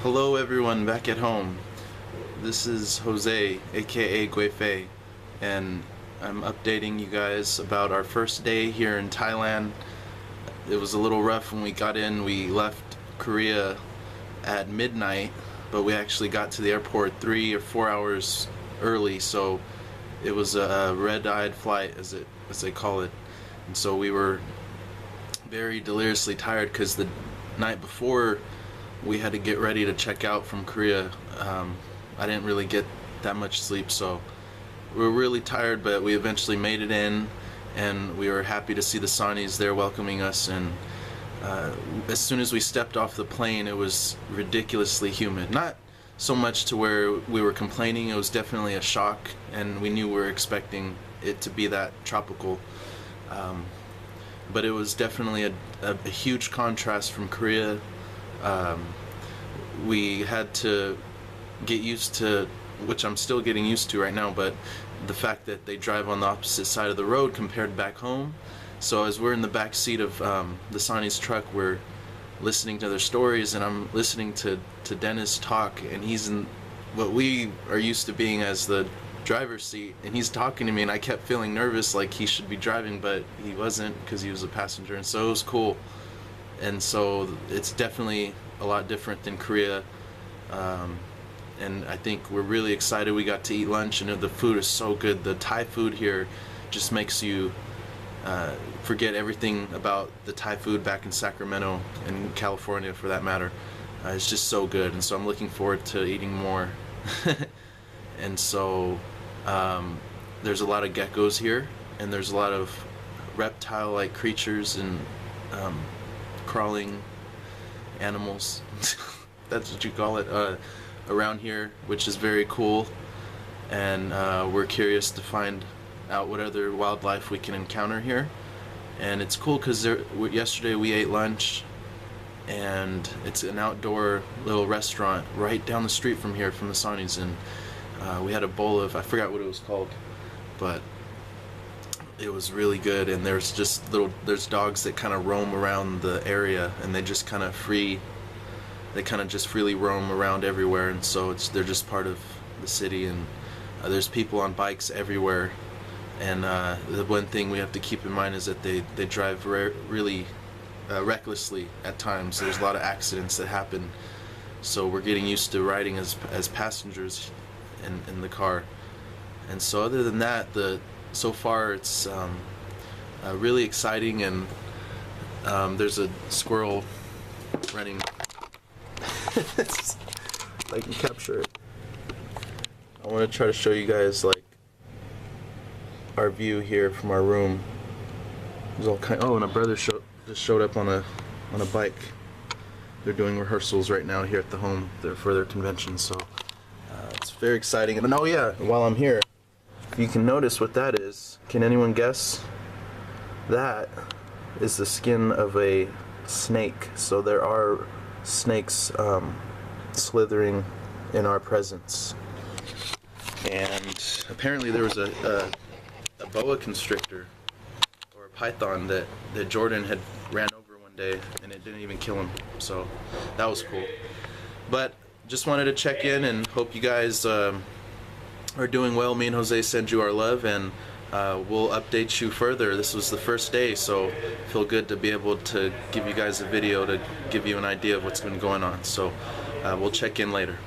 Hello everyone back at home. This is Jose, aka Guifei, and I'm updating you guys about our first day here in Thailand. It was a little rough when we got in. We left Korea at midnight, but we actually got to the airport 3 or 4 hours early, so it was a red-eyed flight, as they call it. And so we were very deliriously tired because the night before we had to get ready to check out from Korea. I didn't really get that much sleep, so we were really tired, but we eventually made it in, and we were happy to see the Sanis there welcoming us. And as soon as we stepped off the plane, it was ridiculously humid. Not so much to where we were complaining. It was definitely a shock, and we knew we were expecting it to be that tropical. But it was definitely a huge contrast from Korea. We had to get used to, which I'm still getting used to right now, but the fact that they drive on the opposite side of the road compared back home. So as we're in the back seat of the Sani's truck, we're listening to their stories, and I'm listening to Dennis talk, and he's in what we are used to being as the driver's seat, and he's talking to me, and I kept feeling nervous like he should be driving, but he wasn't because he was a passenger. And so it was cool. And so it's definitely a lot different than Korea, and I think we're really excited. We got to eat lunch, and the food is so good. The Thai food here just makes you forget everything about the Thai food back in Sacramento and California, for that matter. It's just so good, and so I'm looking forward to eating more. And so there's a lot of geckos here, and there's a lot of reptile-like creatures and crawling animals, that's what you call it, around here, which is very cool. And we're curious to find out what other wildlife we can encounter here. And it's cool because yesterday we ate lunch, and it's an outdoor little restaurant right down the street from here, from the Sanis, and we had a bowl of, I forgot what it was called, but it was really good. And there's just there's dogs that kind of roam around the area, and they just kind of just freely roam around everywhere, and so they're just part of the city. And there's people on bikes everywhere, and the one thing we have to keep in mind is that they drive really recklessly at times. There's a lot of accidents that happen, so we're getting used to riding as passengers in the car. And so other than that, so far it's really exciting. And there's a squirrel running. I can capture it. I want to try to show you guys like our view here from our room. There's all kind. Oh, and a brother just showed up on a bike. They're doing rehearsals right now here at the home for their convention. So it's very exciting. And oh yeah, while I'm here, you can notice what that is. Can anyone guess? That is the skin of a snake. So there are snakes slithering in our presence. And apparently there was a boa constrictor, or a python, that Jordan had ran over one day, and it didn't even kill him. So that was cool. But just wanted to check in and hope you guys are doing well. Me and Jose send you our love, and we'll update you further. This was the first day, so feel good to be able to give you guys a video to give you an idea of what's been going on. So we'll check in later.